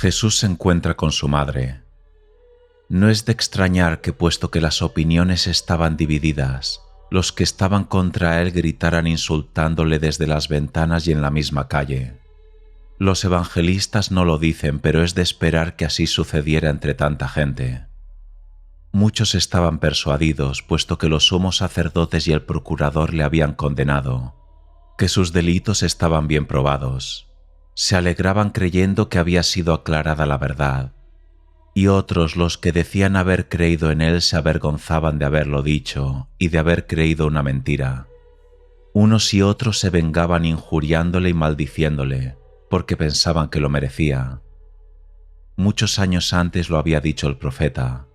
Jesús se encuentra con su madre. No es de extrañar que, puesto que las opiniones estaban divididas, los que estaban contra él gritaran insultándole desde las ventanas y en la misma calle. Los evangelistas no lo dicen, pero es de esperar que así sucediera entre tanta gente. Muchos estaban persuadidos, puesto que los sumos sacerdotes y el procurador le habían condenado, que sus delitos estaban bien probados. Se alegraban creyendo que había sido aclarada la verdad, y otros, los que decían haber creído en él, se avergonzaban de haberlo dicho y de haber creído una mentira. Unos y otros se vengaban injuriándole y maldiciéndole, porque pensaban que lo merecía. Muchos años antes lo había dicho el profeta.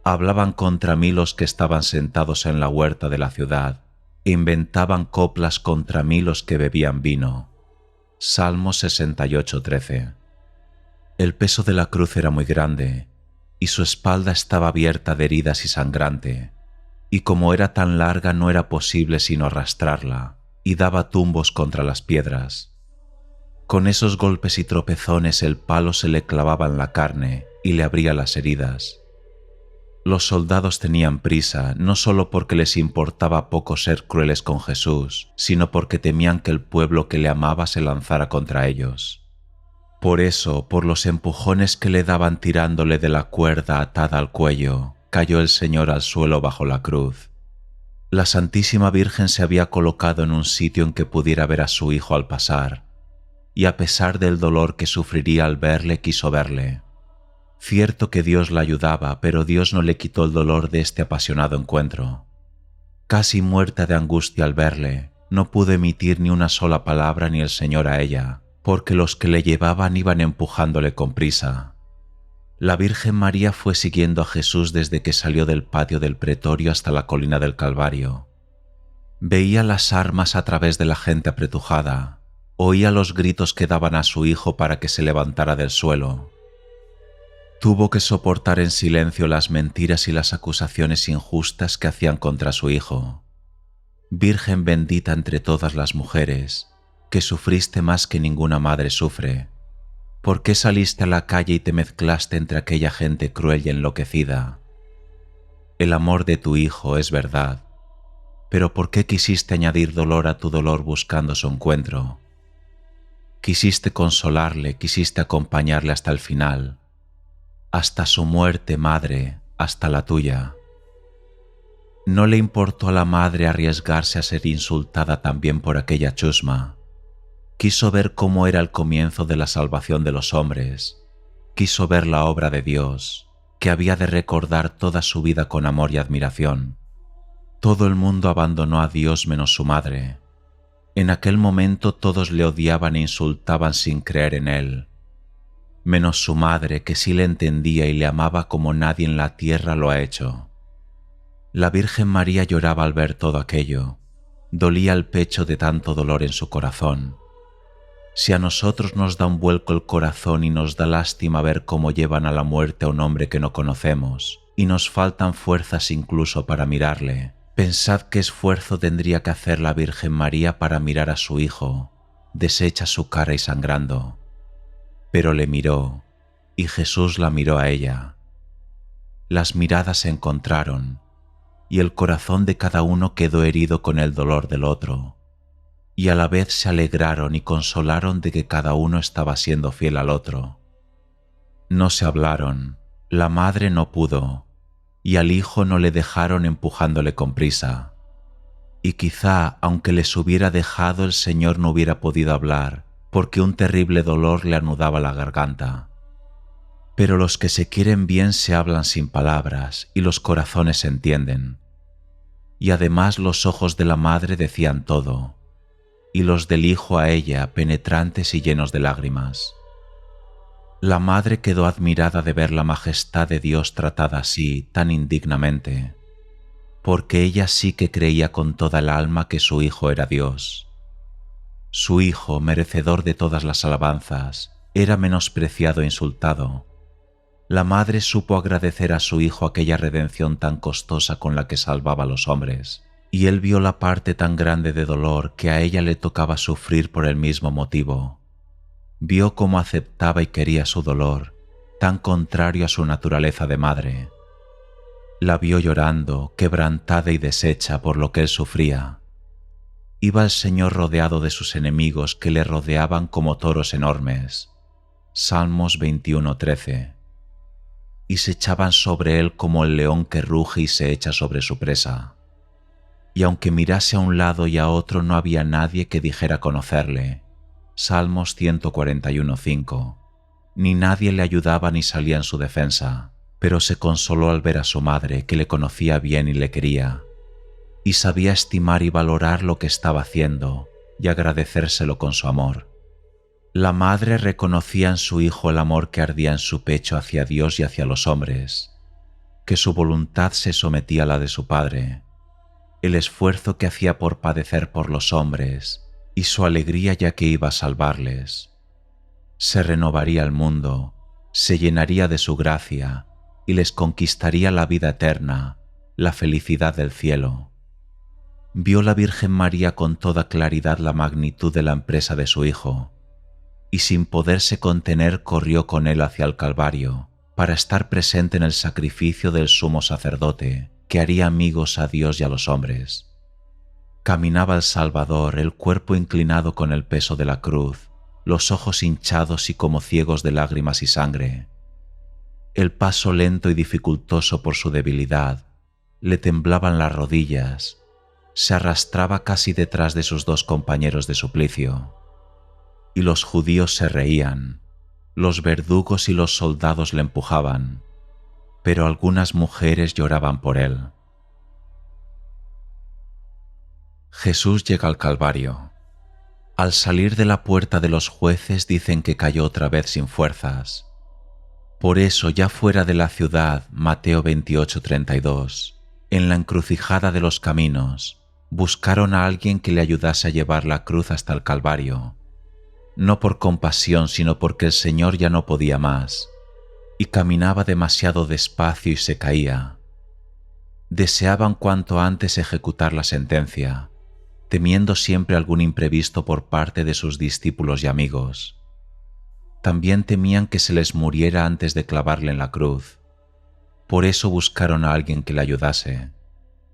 Hablaban contra mí los que estaban sentados en la huerta de la ciudad, e inventaban coplas contra mí los que bebían vino. Salmo 68:13. El peso de la cruz era muy grande, y su espalda estaba abierta de heridas y sangrante, y como era tan larga no era posible sino arrastrarla, y daba tumbos contra las piedras. Con esos golpes y tropezones el palo se le clavaba en la carne y le abría las heridas. Los soldados tenían prisa, no solo porque les importaba poco ser crueles con Jesús, sino porque temían que el pueblo que le amaba se lanzara contra ellos. Por eso, por los empujones que le daban tirándole de la cuerda atada al cuello, cayó el Señor al suelo bajo la cruz. La Santísima Virgen se había colocado en un sitio en que pudiera ver a su hijo al pasar, y a pesar del dolor que sufriría al verle, quiso verle. Cierto que Dios la ayudaba, pero Dios no le quitó el dolor de este apasionado encuentro. Casi muerta de angustia al verle, no pudo emitir ni una sola palabra ni el Señor a ella, porque los que le llevaban iban empujándole con prisa. La Virgen María fue siguiendo a Jesús desde que salió del patio del pretorio hasta la colina del Calvario. Veía las armas a través de la gente apretujada, oía los gritos que daban a su hijo para que se levantara del suelo. Tuvo que soportar en silencio las mentiras y las acusaciones injustas que hacían contra su hijo. Virgen bendita entre todas las mujeres, que sufriste más que ninguna madre sufre. ¿Por qué saliste a la calle y te mezclaste entre aquella gente cruel y enloquecida? El amor de tu hijo es verdad, pero ¿por qué quisiste añadir dolor a tu dolor buscando su encuentro? Quisiste consolarle, quisiste acompañarle hasta el final, hasta su muerte, madre, hasta la tuya. No le importó a la madre arriesgarse a ser insultada también por aquella chusma. Quiso ver cómo era el comienzo de la salvación de los hombres. Quiso ver la obra de Dios, que había de recordar toda su vida con amor y admiración. Todo el mundo abandonó a Dios menos su madre. En aquel momento todos le odiaban e insultaban sin creer en él, menos su madre, que sí le entendía y le amaba como nadie en la tierra lo ha hecho. La Virgen María lloraba al ver todo aquello. Dolía el pecho de tanto dolor en su corazón. Si a nosotros nos da un vuelco el corazón y nos da lástima ver cómo llevan a la muerte a un hombre que no conocemos, y nos faltan fuerzas incluso para mirarle, pensad qué esfuerzo tendría que hacer la Virgen María para mirar a su hijo, deshecha su cara y sangrando. Pero le miró, y Jesús la miró a ella. Las miradas se encontraron, y el corazón de cada uno quedó herido con el dolor del otro, y a la vez se alegraron y consolaron de que cada uno estaba siendo fiel al otro. No se hablaron, la madre no pudo, y al hijo no le dejaron empujándole con prisa. Y quizá, aunque les hubiera dejado, el Señor no hubiera podido hablar, porque un terrible dolor le anudaba la garganta. Pero los que se quieren bien se hablan sin palabras, y los corazones se entienden. Y además los ojos de la madre decían todo, y los del hijo a ella, penetrantes y llenos de lágrimas. La madre quedó admirada de ver la majestad de Dios tratada así, tan indignamente, porque ella sí que creía con toda el alma que su hijo era Dios. Su hijo, merecedor de todas las alabanzas, era menospreciado e insultado. La madre supo agradecer a su hijo aquella redención tan costosa con la que salvaba a los hombres, y él vio la parte tan grande de dolor que a ella le tocaba sufrir por el mismo motivo. vio cómo aceptaba y quería su dolor, tan contrario a su naturaleza de madre. La vio llorando, quebrantada y deshecha por lo que él sufría. Iba el Señor rodeado de sus enemigos que le rodeaban como toros enormes. Salmos 21:13. Y se echaban sobre él como el león que ruge y se echa sobre su presa. Y aunque mirase a un lado y a otro no había nadie que dijera conocerle. Salmos 141:5. Ni nadie le ayudaba ni salía en su defensa, pero se consoló al ver a su madre, que le conocía bien y le quería, y sabía estimar y valorar lo que estaba haciendo y agradecérselo con su amor. La madre reconocía en su hijo el amor que ardía en su pecho hacia Dios y hacia los hombres, que su voluntad se sometía a la de su padre, el esfuerzo que hacía por padecer por los hombres y su alegría ya que iba a salvarles. Se renovaría el mundo, se llenaría de su gracia y les conquistaría la vida eterna, la felicidad del cielo. Vio la Virgen María con toda claridad la magnitud de la empresa de su hijo, y sin poderse contener corrió con él hacia el Calvario, para estar presente en el sacrificio del sumo sacerdote, que haría amigos a Dios y a los hombres. Caminaba el Salvador, el cuerpo inclinado con el peso de la cruz, los ojos hinchados y como ciegos de lágrimas y sangre. El paso lento y dificultoso por su debilidad, le temblaban las rodillas, se arrastraba casi detrás de sus dos compañeros de suplicio. Y los judíos se reían, los verdugos y los soldados le empujaban, pero algunas mujeres lloraban por él. Jesús llega al Calvario. Al salir de la puerta de los jueces dicen que cayó otra vez sin fuerzas. Por eso, ya fuera de la ciudad, Mateo 28:32, en la encrucijada de los caminos, buscaron a alguien que le ayudase a llevar la cruz hasta el Calvario, no por compasión, sino porque el Señor ya no podía más, y caminaba demasiado despacio y se caía. Deseaban cuanto antes ejecutar la sentencia, temiendo siempre algún imprevisto por parte de sus discípulos y amigos. También temían que se les muriera antes de clavarle en la cruz. Por eso buscaron a alguien que le ayudase.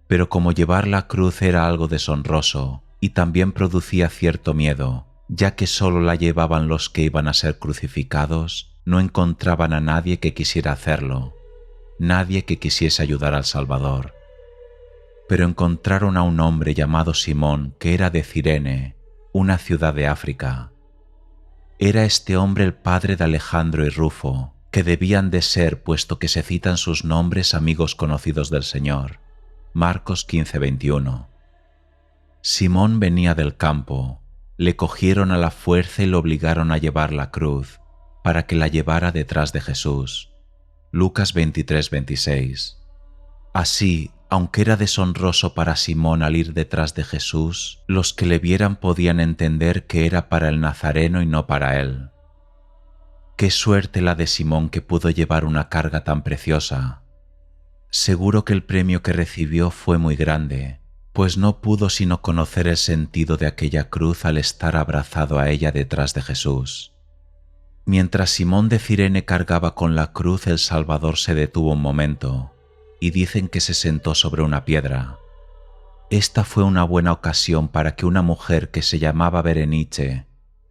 Pero como llevar la cruz era algo deshonroso y también producía cierto miedo, ya que solo la llevaban los que iban a ser crucificados, no encontraban a nadie que quisiera hacerlo, nadie que quisiese ayudar al Salvador. Pero encontraron a un hombre llamado Simón, que era de Cirene, una ciudad de África. Era este hombre el padre de Alejandro y Rufo, que debían de ser, puesto que se citan sus nombres, amigos conocidos del Señor. Marcos 15:21. Simón venía del campo, le cogieron a la fuerza y lo obligaron a llevar la cruz, para que la llevara detrás de Jesús. Lucas 23:26. Así, aunque era deshonroso para Simón al ir detrás de Jesús, los que le vieran podían entender que era para el Nazareno y no para él. Qué suerte la de Simón, que pudo llevar una carga tan preciosa. Seguro que el premio que recibió fue muy grande, pues no pudo sino conocer el sentido de aquella cruz al estar abrazado a ella detrás de Jesús. Mientras Simón de Cirene cargaba con la cruz, el Salvador se detuvo un momento, y dicen que se sentó sobre una piedra. Esta fue una buena ocasión para que una mujer que se llamaba Berenice,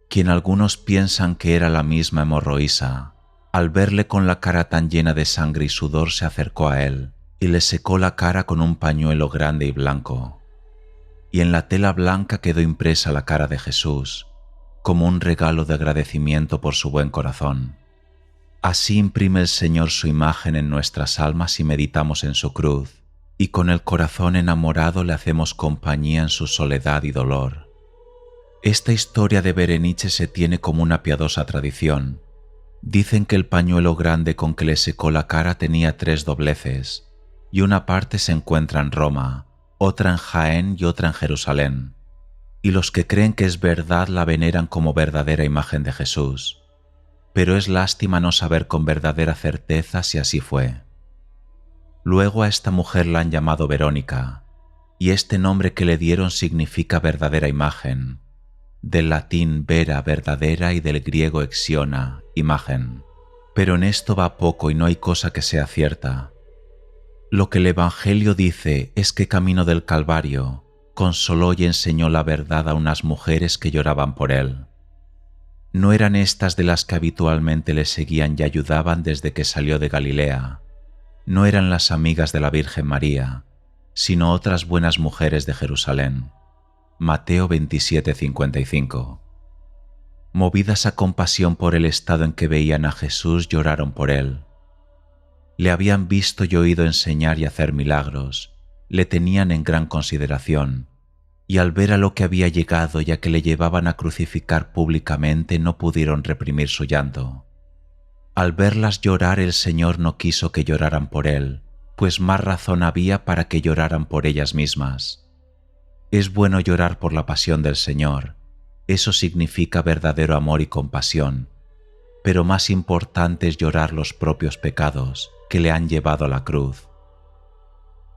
quien algunos piensan que era la misma hemorroísa, al verle con la cara tan llena de sangre y sudor, se acercó a él y le secó la cara con un pañuelo grande y blanco. Y en la tela blanca quedó impresa la cara de Jesús, como un regalo de agradecimiento por su buen corazón. Así imprime el Señor su imagen en nuestras almas si meditamos en su cruz, y con el corazón enamorado le hacemos compañía en su soledad y dolor. Esta historia de Berenice se tiene como una piadosa tradición. Dicen que el pañuelo grande con que le secó la cara tenía 3 dobleces, y una parte se encuentra en Roma, otra en Jaén y otra en Jerusalén. Y los que creen que es verdad la veneran como verdadera imagen de Jesús. Pero es lástima no saber con verdadera certeza si así fue. Luego a esta mujer la han llamado Verónica, y este nombre que le dieron significa verdadera imagen. del latín vera, verdadera, y del griego exiona, imagen. Pero en esto va poco y no hay cosa que sea cierta. Lo que el Evangelio dice es que camino del Calvario consoló y enseñó la verdad a unas mujeres que lloraban por él. No eran estas de las que habitualmente le seguían y ayudaban desde que salió de Galilea. No eran las amigas de la Virgen María, sino otras buenas mujeres de Jerusalén. Mateo 27:55. Movidas a compasión por el estado en que veían a Jesús, lloraron por él. Le habían visto y oído enseñar y hacer milagros, le tenían en gran consideración, y al ver a lo que había llegado y a que le llevaban a crucificar públicamente no pudieron reprimir su llanto. Al verlas llorar, el Señor no quiso que lloraran por él, pues más razón había para que lloraran por ellas mismas. Es bueno llorar por la pasión del Señor, eso significa verdadero amor y compasión, pero más importante es llorar los propios pecados que le han llevado a la cruz.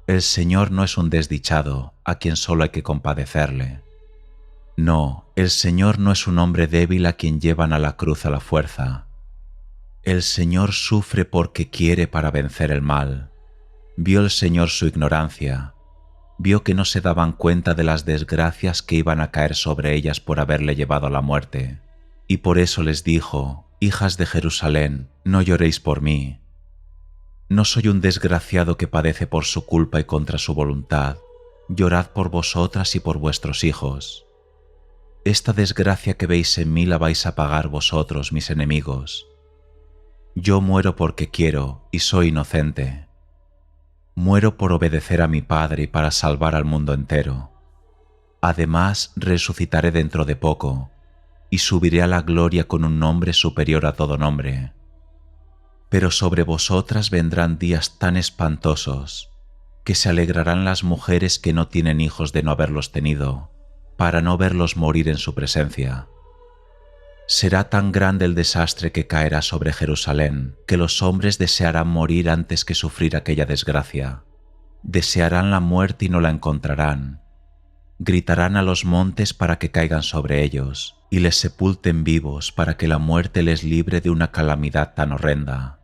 El Señor no es un desdichado a quien solo hay que compadecerle. No, el Señor no es un hombre débil a quien llevan a la cruz a la fuerza. El Señor sufre porque quiere para vencer el mal. Vio el Señor su ignorancia, vio que no se daban cuenta de las desgracias que iban a caer sobre ellas por haberle llevado a la muerte, y por eso les dijo: hijas de Jerusalén, no lloréis por mí. No soy un desgraciado que padece por su culpa y contra su voluntad. Llorad por vosotras y por vuestros hijos. Esta desgracia que veis en mí la vais a pagar vosotros, mis enemigos. Yo muero porque quiero y soy inocente. Muero por obedecer a mi Padre y para salvar al mundo entero. Además, resucitaré dentro de poco y subiré a la gloria con un nombre superior a todo nombre. Pero sobre vosotras vendrán días tan espantosos que se alegrarán las mujeres que no tienen hijos de no haberlos tenido, para no verlos morir en su presencia. Será tan grande el desastre que caerá sobre Jerusalén que los hombres desearán morir antes que sufrir aquella desgracia. Desearán la muerte y no la encontrarán. Gritarán a los montes para que caigan sobre ellos y les sepulten vivos para que la muerte les libre de una calamidad tan horrenda.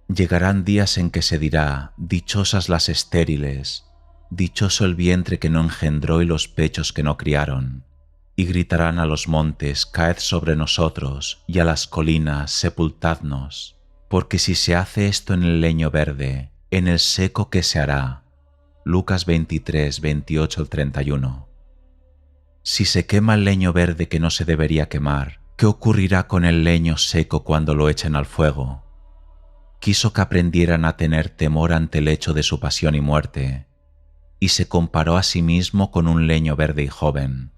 Llegarán días en que se dirá: dichosas las estériles, dichoso el vientre que no engendró y los pechos que no criaron. Y gritarán a los montes: caed sobre nosotros, y a las colinas: sepultadnos. Porque si se hace esto en el leño verde, en el seco ¿qué se hará? Lucas 23, 28-31. Si se quema el leño verde que no se debería quemar, ¿qué ocurrirá con el leño seco cuando lo echen al fuego? Quiso que aprendieran a tener temor ante el hecho de su pasión y muerte, y se comparó a sí mismo con un leño verde y joven,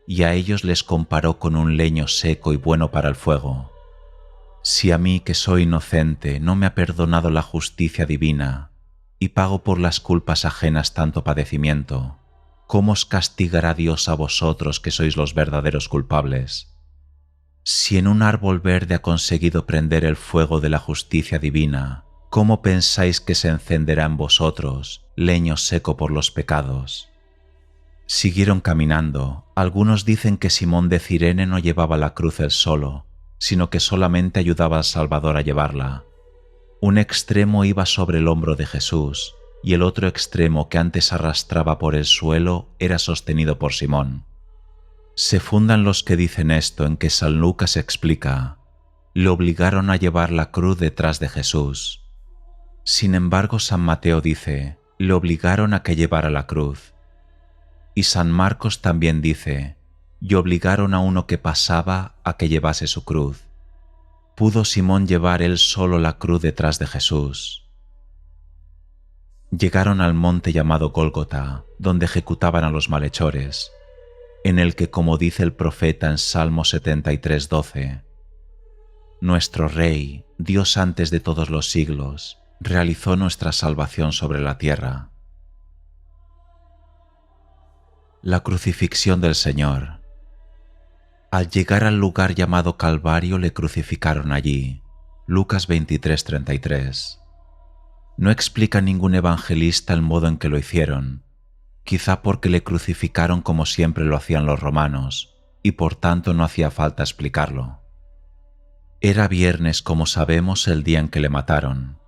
y a ellos les comparó con un leño seco y bueno para el fuego. Si a mí, que soy inocente, no me ha perdonado la justicia divina, y pago por las culpas ajenas tanto padecimiento, ¿cómo os castigará Dios a vosotros que sois los verdaderos culpables? Si en un árbol verde ha conseguido prender el fuego de la justicia divina, ¿cómo pensáis que se encenderá en vosotros leño seco por los pecados? Siguieron caminando. Algunos dicen que Simón de Cirene no llevaba la cruz él solo, sino que solamente ayudaba al Salvador a llevarla. Un extremo iba sobre el hombro de Jesús, y el otro extremo, que antes arrastraba por el suelo, era sostenido por Simón. Se fundan los que dicen esto en que San Lucas explica: le obligaron a llevar la cruz detrás de Jesús. Sin embargo, San Mateo dice: le obligaron a que llevara la cruz. Y San Marcos también dice: y obligaron a uno que pasaba a que llevase su cruz. ¿Pudo Simón llevar él solo la cruz detrás de Jesús? Llegaron al monte llamado Gólgota, donde ejecutaban a los malhechores, en el que, como dice el profeta en Salmo 73:12, nuestro Rey, Dios antes de todos los siglos, realizó nuestra salvación sobre la tierra. La crucifixión del Señor. Al llegar al lugar llamado Calvario, le crucificaron allí. Lucas 23:33. No explica ningún evangelista el modo en que lo hicieron, quizá porque le crucificaron como siempre lo hacían los romanos, y por tanto no hacía falta explicarlo. Era viernes, como sabemos, el día en que le mataron.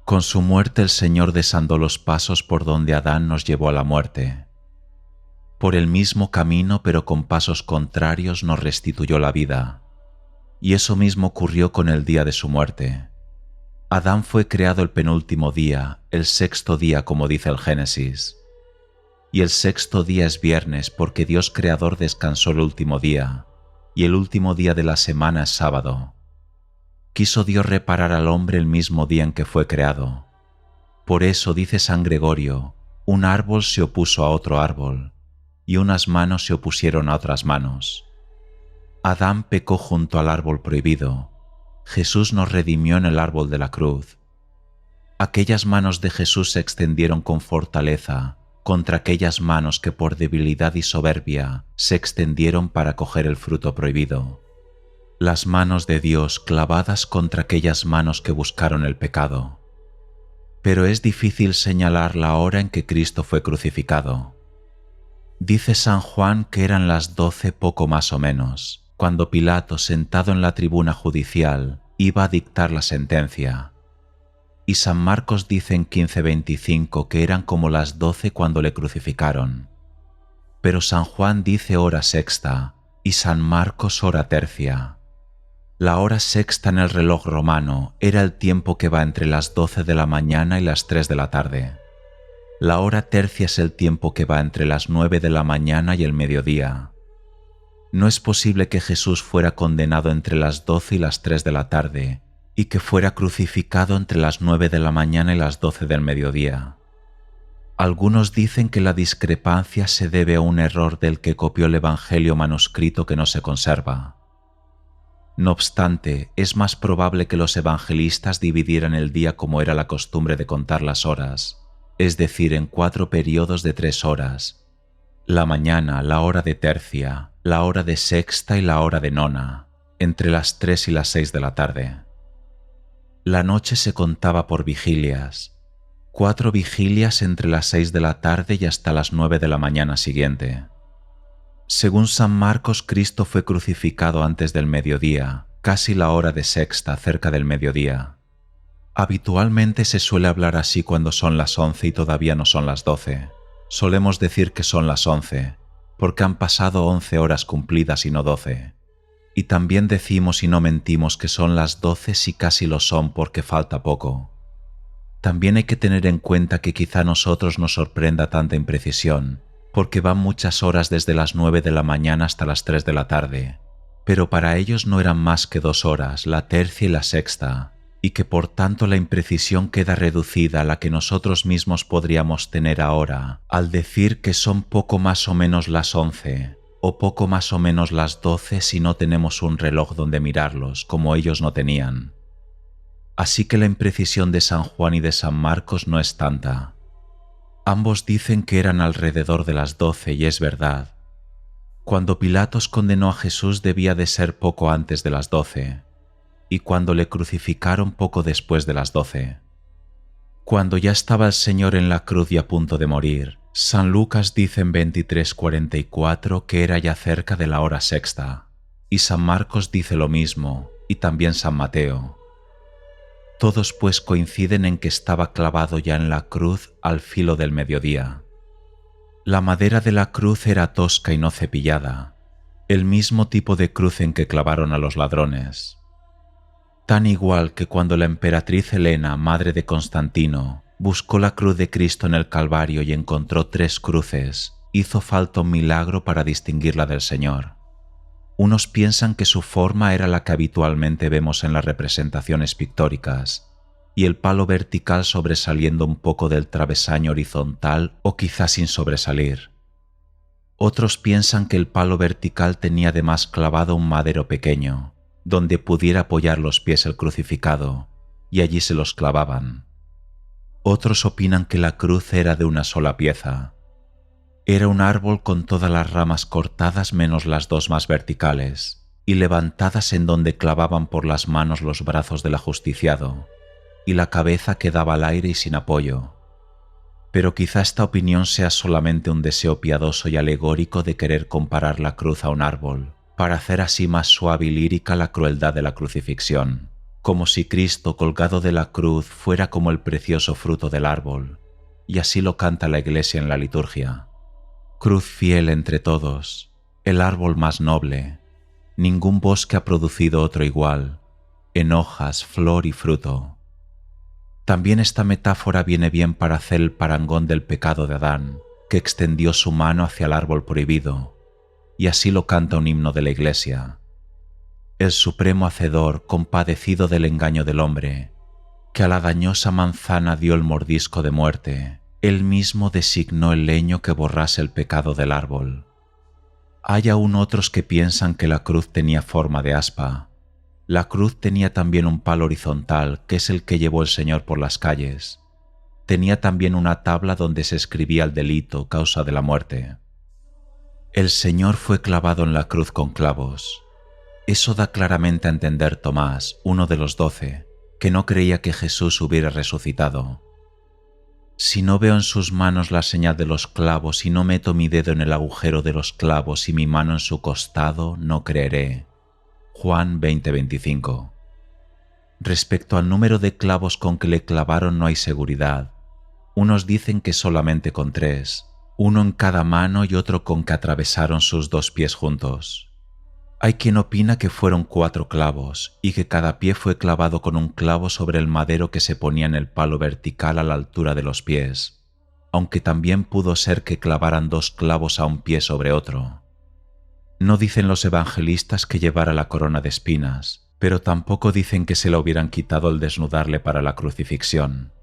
Con su muerte el Señor desandó los pasos por donde Adán nos llevó a la muerte. Por el mismo camino, pero con pasos contrarios, nos restituyó la vida. Y eso mismo ocurrió con el día de su muerte. Adán fue creado el penúltimo día, el sexto día, como dice el Génesis. Y el sexto día es viernes porque Dios Creador descansó el último día, y el último día de la semana es sábado. Quiso Dios reparar al hombre el mismo día en que fue creado. Por eso, dice San Gregorio, un árbol se opuso a otro árbol, y unas manos se opusieron a otras manos. Adán pecó junto al árbol prohibido. Jesús nos redimió en el árbol de la cruz. Aquellas manos de Jesús se extendieron con fortaleza contra aquellas manos que por debilidad y soberbia se extendieron para coger el fruto prohibido. Las manos de Dios clavadas contra aquellas manos que buscaron el pecado. Pero es difícil señalar la hora en que Cristo fue crucificado. Dice San Juan que eran las 12 poco más o menos, cuando Pilato, sentado en la tribuna judicial, iba a dictar la sentencia. Y San Marcos dice en 15:25 que eran como las 12 cuando le crucificaron. Pero San Juan dice hora sexta y San Marcos hora tercia. La hora sexta en el reloj romano era el tiempo que va entre las 12 de la mañana y las 3 de la tarde. La hora tercia es el tiempo que va entre las 9 de la mañana y el mediodía. No es posible que Jesús fuera condenado entre las 12 y las 3 de la tarde y que fuera crucificado entre las 9 de la mañana y las 12 del mediodía. Algunos dicen que la discrepancia se debe a un error del que copió el Evangelio manuscrito que no se conserva. No obstante, es más probable que los evangelistas dividieran el día como era la costumbre de contar las horas, es decir, en 4 periodos de 3 horas: la mañana, la hora de tercia, la hora de sexta y la hora de nona, entre las 3 y las 6 de la tarde. La noche se contaba por vigilias, 4 vigilias entre las 6 de la tarde y hasta las 9 de la mañana siguiente. Según San Marcos, Cristo fue crucificado antes del mediodía, casi la hora de sexta, cerca del mediodía. Habitualmente se suele hablar así cuando son las 11 y todavía no son las 12. Solemos decir que son las 11, porque han pasado 11 horas cumplidas y no 12. Y también decimos y no mentimos que son las 12 si casi lo son porque falta poco. También hay que tener en cuenta que quizá a nosotros nos sorprenda tanta imprecisión, porque van muchas horas desde las 9 de la mañana hasta las 3 de la tarde, pero para ellos no eran más que 2 horas, la tercia y la sexta, y que por tanto la imprecisión queda reducida a la que nosotros mismos podríamos tener ahora al decir que son poco más o menos las 11 o poco más o menos las 12 si no tenemos un reloj donde mirarlos, como ellos no tenían. Así que la imprecisión de San Juan y de San Marcos no es tanta. Ambos dicen que eran alrededor de las 12 y es verdad. Cuando Pilatos condenó a Jesús debía de ser poco antes de las 12, y cuando le crucificaron poco después de las 12. Cuando ya estaba el Señor en la cruz y a punto de morir, San Lucas dice en 23:44 que era ya cerca de la hora sexta, y San Marcos dice lo mismo, y también San Mateo. Todos pues coinciden en que estaba clavado ya en la cruz al filo del mediodía. La madera de la cruz era tosca y no cepillada, el mismo tipo de cruz en que clavaron a los ladrones. Tan igual que cuando la emperatriz Helena, madre de Constantino, buscó la cruz de Cristo en el Calvario y encontró 3 cruces, hizo falta un milagro para distinguirla del Señor. Unos piensan que su forma era la que habitualmente vemos en las representaciones pictóricas, y el palo vertical sobresaliendo un poco del travesaño horizontal o quizás sin sobresalir. Otros piensan que el palo vertical tenía además clavado un madero pequeño, donde pudiera apoyar los pies el crucificado, y allí se los clavaban. Otros opinan que la cruz era de una sola pieza. Era un árbol con todas las ramas cortadas menos las 2 más verticales, y levantadas en donde clavaban por las manos los brazos del ajusticiado, y la cabeza quedaba al aire y sin apoyo. Pero quizá esta opinión sea solamente un deseo piadoso y alegórico de querer comparar la cruz a un árbol, para hacer así más suave y lírica la crueldad de la crucifixión, como si Cristo colgado de la cruz fuera como el precioso fruto del árbol, y así lo canta la Iglesia en la liturgia. Cruz fiel entre todos, el árbol más noble, ningún bosque ha producido otro igual, en hojas, flor y fruto. También esta metáfora viene bien para hacer el parangón del pecado de Adán, que extendió su mano hacia el árbol prohibido, y así lo canta un himno de la Iglesia. El supremo Hacedor, compadecido del engaño del hombre, que a la dañosa manzana dio el mordisco de muerte, él mismo designó el leño que borrase el pecado del árbol. Hay aún otros que piensan que la cruz tenía forma de aspa. La cruz tenía también un palo horizontal, que es el que llevó el Señor por las calles. Tenía también una tabla donde se escribía el delito, causa de la muerte. El Señor fue clavado en la cruz con clavos. Eso da claramente a entender Tomás, uno de los 12, que no creía que Jesús hubiera resucitado. Si no veo en sus manos la señal de los clavos y no meto mi dedo en el agujero de los clavos y mi mano en su costado, no creeré. Juan 20:25. Respecto al número de clavos con que le clavaron no hay seguridad. Unos dicen que solamente con 3, uno en cada mano y otro con que atravesaron sus 2 pies juntos. Hay quien opina que fueron 4 clavos y que cada pie fue clavado con un clavo sobre el madero que se ponía en el palo vertical a la altura de los pies, aunque también pudo ser que clavaran 2 clavos a un pie sobre otro. No dicen los evangelistas que llevara la corona de espinas, pero tampoco dicen que se la hubieran quitado al desnudarle para la crucifixión.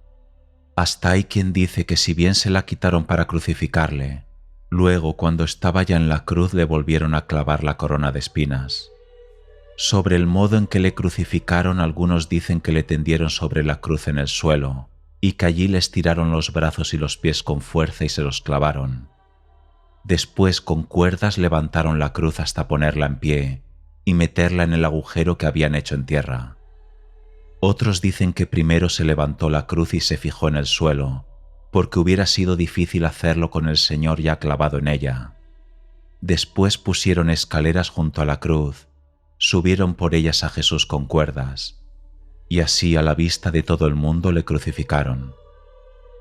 Hasta hay quien dice que si bien se la quitaron para crucificarle, luego, cuando estaba ya en la cruz, le volvieron a clavar la corona de espinas. Sobre el modo en que le crucificaron, algunos dicen que le tendieron sobre la cruz en el suelo, y que allí le estiraron los brazos y los pies con fuerza y se los clavaron. Después, con cuerdas, levantaron la cruz hasta ponerla en pie y meterla en el agujero que habían hecho en tierra. Otros dicen que primero se levantó la cruz y se fijó en el suelo, porque hubiera sido difícil hacerlo con el Señor ya clavado en ella. Después pusieron escaleras junto a la cruz, subieron por ellas a Jesús con cuerdas, y así a la vista de todo el mundo le crucificaron.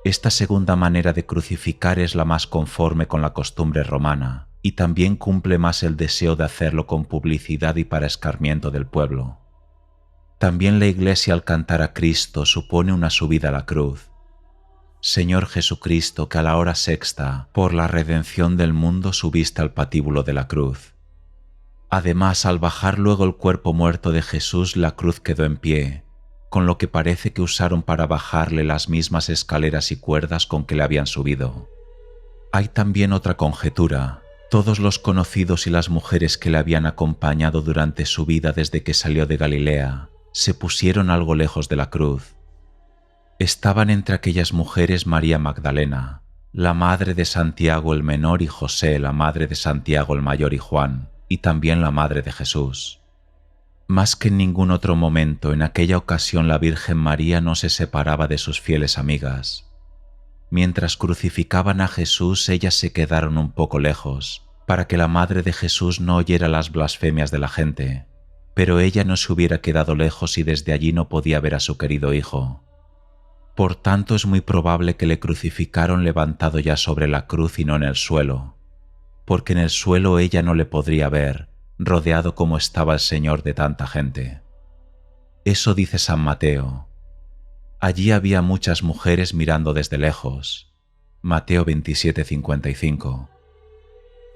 Esta segunda manera de crucificar es la más conforme con la costumbre romana, y también cumple más el deseo de hacerlo con publicidad y para escarmiento del pueblo. También la Iglesia al cantar a Cristo supone una subida a la cruz. Señor Jesucristo, que a la hora sexta, por la redención del mundo, subiste al patíbulo de la cruz. Además, al bajar luego el cuerpo muerto de Jesús, la cruz quedó en pie, con lo que parece que usaron para bajarle las mismas escaleras y cuerdas con que le habían subido. Hay también otra conjetura. Todos los conocidos y las mujeres que le habían acompañado durante su vida desde que salió de Galilea se pusieron algo lejos de la cruz. Estaban entre aquellas mujeres María Magdalena, la madre de Santiago el menor y José, la madre de Santiago el mayor y Juan, y también la madre de Jesús. Más que en ningún otro momento, en aquella ocasión la Virgen María no se separaba de sus fieles amigas. Mientras crucificaban a Jesús, ellas se quedaron un poco lejos, para que la madre de Jesús no oyera las blasfemias de la gente, pero ella no se hubiera quedado lejos y desde allí no podía ver a su querido hijo. Por tanto, es muy probable que le crucificaron levantado ya sobre la cruz y no en el suelo, porque en el suelo ella no le podría ver, rodeado como estaba el Señor de tanta gente. Eso dice San Mateo. Allí había muchas mujeres mirando desde lejos. Mateo 27:55.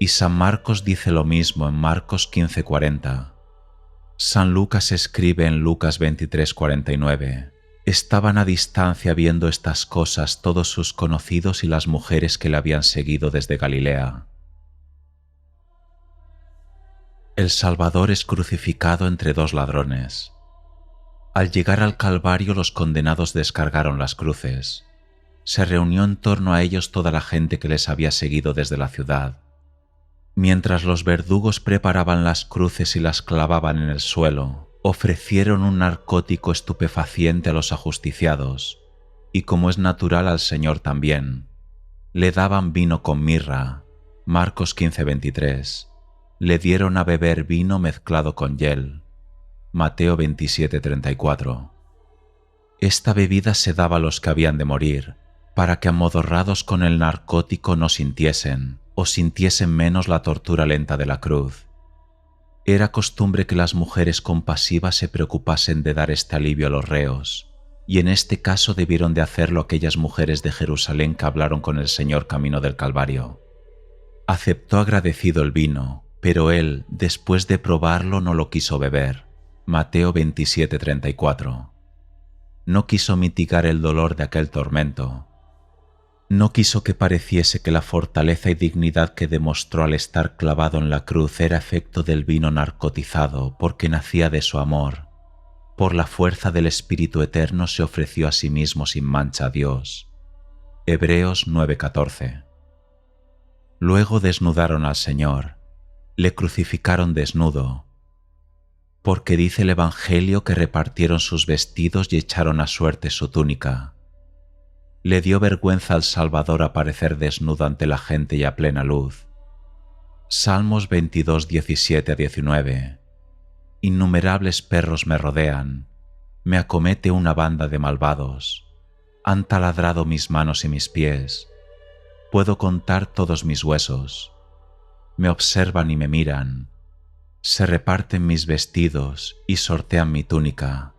Y San Marcos dice lo mismo en Marcos 15:40. San Lucas escribe en Lucas 23:49. Estaban a distancia viendo estas cosas todos sus conocidos y las mujeres que le habían seguido desde Galilea. El Salvador es crucificado entre 2 ladrones. Al llegar al Calvario, los condenados descargaron las cruces. Se reunió en torno a ellos toda la gente que les había seguido desde la ciudad. Mientras los verdugos preparaban las cruces y las clavaban en el suelo, ofrecieron un narcótico estupefaciente a los ajusticiados, y como es natural al Señor también, Le daban vino con mirra. Marcos 15:23. Le dieron a beber vino mezclado con hiel. Mateo 27:34. Esta bebida se daba a los que habían de morir, para que amodorrados con el narcótico no sintiesen, o sintiesen menos la tortura lenta de la cruz. Era costumbre que las mujeres compasivas se preocupasen de dar este alivio a los reos, y en este caso debieron de hacerlo aquellas mujeres de Jerusalén que hablaron con el Señor camino del Calvario. Aceptó agradecido el vino, pero él, después de probarlo, no lo quiso beber. Mateo 27:34. No quiso mitigar el dolor de aquel tormento. No quiso que pareciese que la fortaleza y dignidad que demostró al estar clavado en la cruz era efecto del vino narcotizado, porque nacía de su amor. Por la fuerza del Espíritu Eterno se ofreció a sí mismo sin mancha a Dios. Hebreos 9:14. Luego desnudaron al Señor, le crucificaron desnudo, porque dice el Evangelio que repartieron sus vestidos y echaron a suerte su túnica. Le dio vergüenza al Salvador aparecer desnudo ante la gente y a plena luz. Salmos 22:17-19. Innumerables perros me rodean, me acomete una banda de malvados. Han taladrado mis manos y mis pies. Puedo contar todos mis huesos. Me observan y me miran. Se reparten mis vestidos y sortean mi túnica.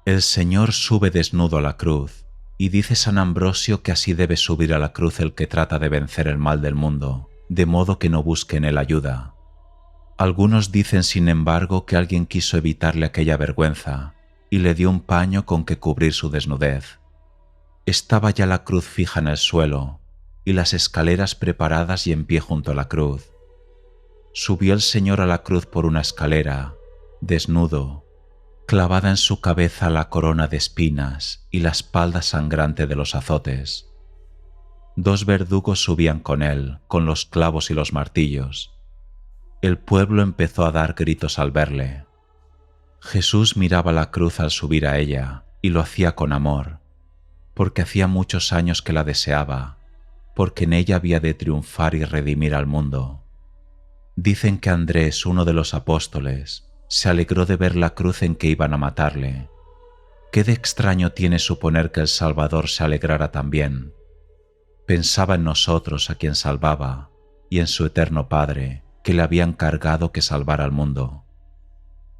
El Señor sube desnudo a la cruz, y dice San Ambrosio que así debe subir a la cruz el que trata de vencer el mal del mundo, de modo que no busque en él ayuda. Algunos dicen, sin embargo, que alguien quiso evitarle aquella vergüenza, y le dio un paño con que cubrir su desnudez. Estaba ya la cruz fija en el suelo, y las escaleras preparadas y en pie junto a la cruz. Subió el Señor a la cruz por una escalera, desnudo, clavada en su cabeza la corona de espinas y la espalda sangrante de los azotes. 2 verdugos subían con él, con los clavos y los martillos. El pueblo empezó a dar gritos al verle. Jesús miraba la cruz al subir a ella, y lo hacía con amor, porque hacía muchos años que la deseaba, porque en ella había de triunfar y redimir al mundo. Dicen que Andrés, uno de los apóstoles, se alegró de ver la cruz en que iban a matarle. ¿Qué de extraño tiene suponer que el Salvador se alegrara también? Pensaba en nosotros a quien salvaba y en su eterno Padre, que le había encargado que salvara al mundo.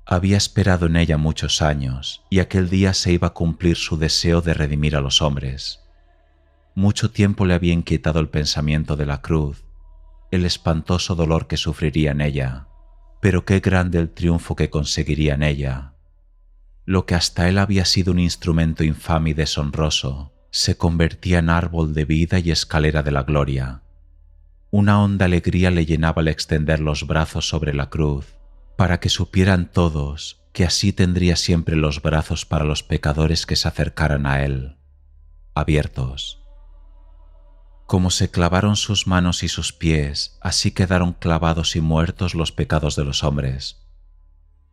Había esperado en ella muchos años y aquel día se iba a cumplir su deseo de redimir a los hombres. Mucho tiempo le había inquietado el pensamiento de la cruz, el espantoso dolor que sufriría en ella, pero qué grande el triunfo que conseguiría en ella. Lo que hasta él había sido un instrumento infame y deshonroso, se convertía en árbol de vida y escalera de la gloria. Una honda alegría le llenaba al extender los brazos sobre la cruz, para que supieran todos que así tendría siempre los brazos para los pecadores que se acercaran a él, abiertos. Como se clavaron sus manos y sus pies, así quedaron clavados y muertos los pecados de los hombres.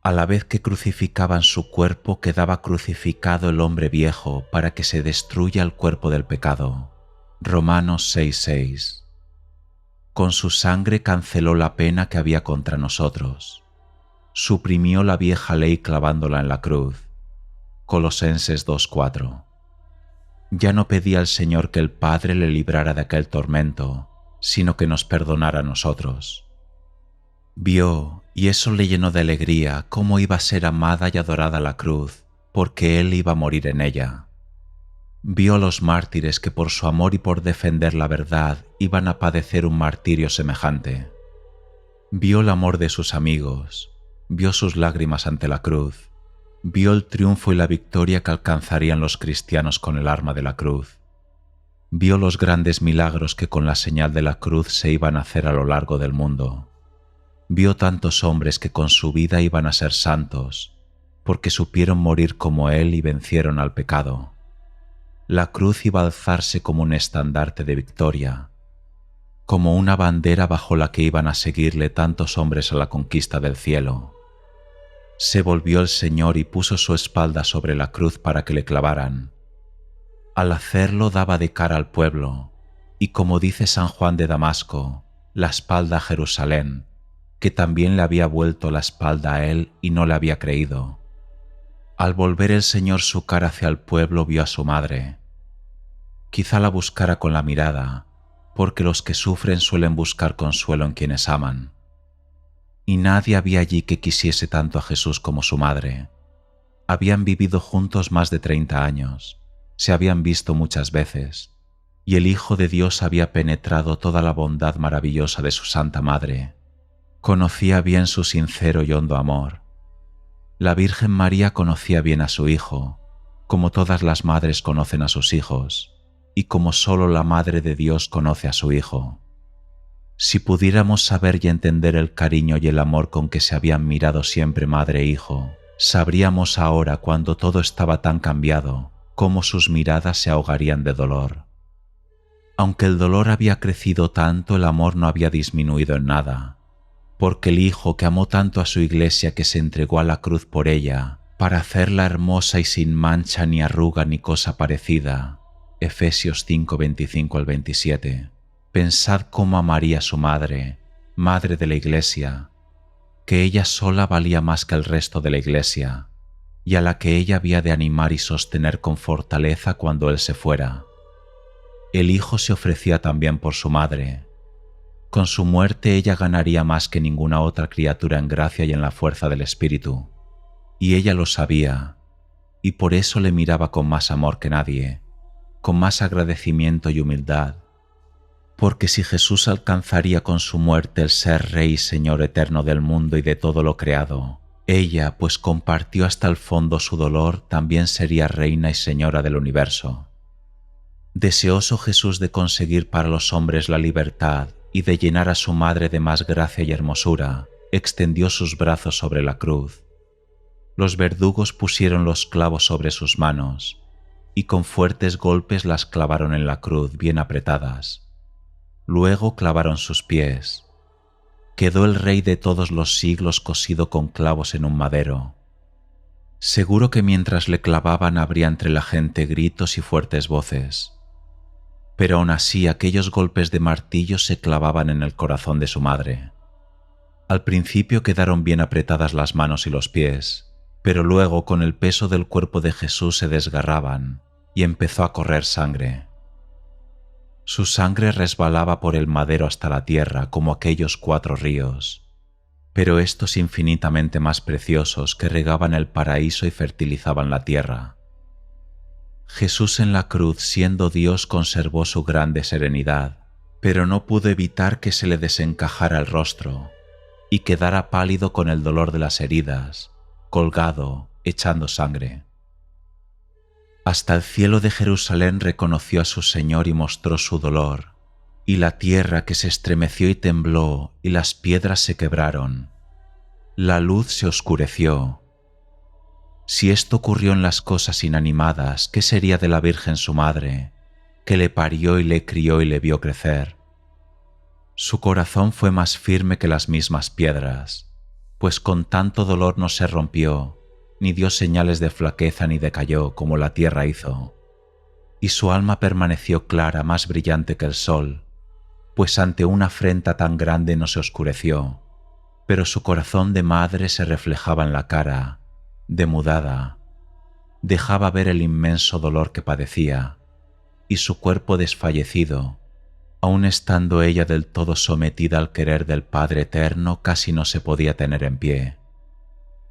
A la vez que crucificaban su cuerpo, quedaba crucificado el hombre viejo para que se destruya el cuerpo del pecado. Romanos 6:6. Con su sangre canceló la pena que había contra nosotros. Suprimió la vieja ley clavándola en la cruz. Colosenses 2:4. Ya no pedía al Señor que el Padre le librara de aquel tormento, sino que nos perdonara a nosotros. Vio, y eso le llenó de alegría, cómo iba a ser amada y adorada la cruz, porque Él iba a morir en ella. Vio a los mártires que por su amor y por defender la verdad iban a padecer un martirio semejante. Vio el amor de sus amigos, vio sus lágrimas ante la cruz, vio el triunfo y la victoria que alcanzarían los cristianos con el arma de la cruz. Vio los grandes milagros que con la señal de la cruz se iban a hacer a lo largo del mundo. Vio tantos hombres que con su vida iban a ser santos, porque supieron morir como Él y vencieron al pecado. La cruz iba a alzarse como un estandarte de victoria, como una bandera bajo la que iban a seguirle tantos hombres a la conquista del cielo. Se volvió el Señor y puso su espalda sobre la cruz para que le clavaran. Al hacerlo daba de cara al pueblo, Y como dice San Juan de Damasco, la espalda a Jerusalén, que también le había vuelto la espalda a él y no le había creído. Al volver el Señor su cara hacia el pueblo vio a su madre. Quizá la buscara con la mirada, porque los que sufren suelen buscar consuelo en quienes aman. Y nadie había allí que quisiese tanto a Jesús como su madre. Habían vivido juntos más de 30 años, se habían visto muchas veces, y el Hijo de Dios había penetrado toda la bondad maravillosa de su Santa Madre. Conocía bien su sincero y hondo amor. La Virgen María conocía bien a su Hijo, como todas las madres conocen a sus hijos, y como sólo la Madre de Dios conoce a su Hijo. Si pudiéramos saber y entender el cariño y el amor con que se habían mirado siempre madre e hijo, sabríamos ahora, cuando todo estaba tan cambiado, cómo sus miradas se ahogarían de dolor. Aunque el dolor había crecido tanto, el amor no había disminuido en nada, porque el Hijo que amó tanto a su Iglesia que se entregó a la cruz por ella, para hacerla hermosa y sin mancha ni arruga ni cosa parecida, Efesios 5, 25 al 27, pensad cómo amaría a su madre, madre de la Iglesia, que ella sola valía más que el resto de la Iglesia, y a la que ella había de animar y sostener con fortaleza cuando él se fuera. El Hijo se ofrecía también por su madre. Con su muerte ella ganaría más que ninguna otra criatura en gracia y en la fuerza del Espíritu, y ella lo sabía, y por eso le miraba con más amor que nadie, con más agradecimiento y humildad, porque si Jesús alcanzaría con su muerte el ser Rey y Señor eterno del mundo y de todo lo creado, ella, pues compartió hasta el fondo su dolor, también sería Reina y Señora del universo. Deseoso Jesús de conseguir para los hombres la libertad y de llenar a su madre de más gracia y hermosura, extendió sus brazos sobre la cruz. Los verdugos pusieron los clavos sobre sus manos y con fuertes golpes las clavaron en la cruz bien apretadas. Luego clavaron sus pies. Quedó el Rey de todos los siglos cosido con clavos en un madero. Seguro que mientras le clavaban habría entre la gente gritos y fuertes voces. Pero aún así aquellos golpes de martillo se clavaban en el corazón de su madre. Al principio quedaron bien apretadas las manos y los pies, pero luego con el peso del cuerpo de Jesús se desgarraban y empezó a correr sangre. Su sangre resbalaba por el madero hasta la tierra como aquellos 4 ríos, pero estos infinitamente más preciosos que regaban el paraíso y fertilizaban la tierra. Jesús en la cruz, siendo Dios, conservó su grande serenidad, pero no pudo evitar que se le desencajara el rostro y quedara pálido con el dolor de las heridas, colgado, echando sangre. Hasta el cielo de Jerusalén reconoció a su Señor y mostró su dolor, y la tierra que se estremeció y tembló, y las piedras se quebraron. La luz se oscureció. Si esto ocurrió en las cosas inanimadas, ¿qué sería de la Virgen su madre, que le parió y le crió y le vio crecer? Su corazón fue más firme que las mismas piedras, pues con tanto dolor no se rompió, ni dio señales de flaqueza ni decayó como la tierra hizo, y su alma permaneció clara, más brillante que el sol, pues ante una afrenta tan grande no se oscureció, pero su corazón de madre se reflejaba en la cara, demudada, dejaba ver el inmenso dolor que padecía, y su cuerpo desfallecido, aun estando ella del todo sometida al querer del Padre Eterno, casi no se podía tener en pie.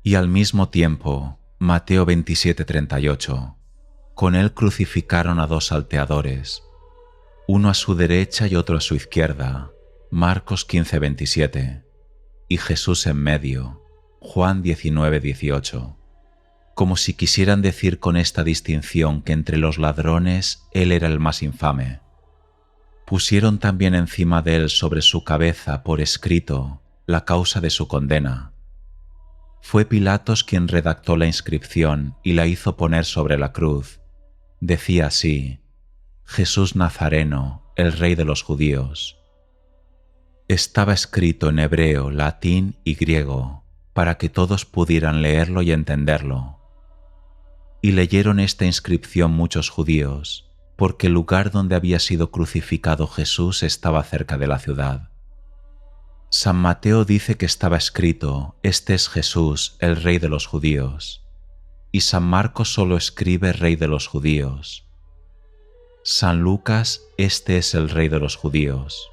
Y al mismo tiempo, Mateo 27:38, con él crucificaron a 2 salteadores, uno a su derecha y otro a su izquierda, Marcos 15:27, y Jesús en medio, Juan 19:18, como si quisieran decir con esta distinción que entre los ladrones él era el más infame. Pusieron también encima de él sobre su cabeza por escrito la causa de su condena. Fue Pilatos quien redactó la inscripción y la hizo poner sobre la cruz. Decía así: Jesús Nazareno, el Rey de los Judíos. Estaba escrito en hebreo, latín y griego, para que todos pudieran leerlo y entenderlo. Y leyeron esta inscripción muchos judíos, porque el lugar donde había sido crucificado Jesús estaba cerca de la ciudad. San Mateo dice que estaba escrito: «Este es Jesús, el Rey de los judíos», y San Marcos solo escribe «Rey de los judíos». San Lucas: «Este es el Rey de los judíos».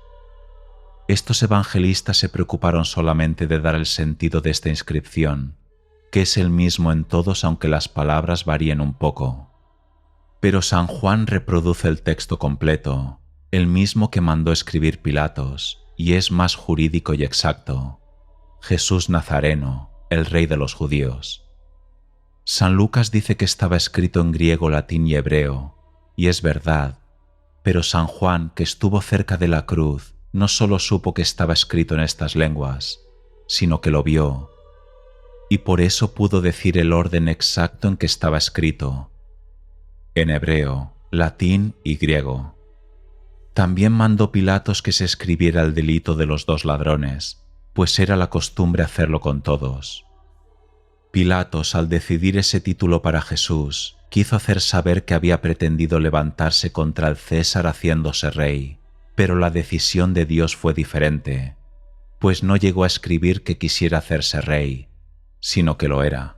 Estos evangelistas se preocuparon solamente de dar el sentido de esta inscripción, que es el mismo en todos aunque las palabras varíen un poco. Pero San Juan reproduce el texto completo, el mismo que mandó escribir Pilatos, y es más jurídico y exacto: Jesús Nazareno, el Rey de los judíos. San Lucas dice que estaba escrito en griego, latín y hebreo, y es verdad, pero San Juan, que estuvo cerca de la cruz, no solo supo que estaba escrito en estas lenguas, sino que lo vio, y por eso pudo decir el orden exacto en que estaba escrito, en hebreo, latín y griego. También mandó Pilatos que se escribiera el delito de los 2 ladrones, pues era la costumbre hacerlo con todos. Pilatos, al decidir ese título para Jesús, quiso hacer saber que había pretendido levantarse contra el César haciéndose rey, pero la decisión de Dios fue diferente, pues no llegó a escribir que quisiera hacerse rey, sino que lo era.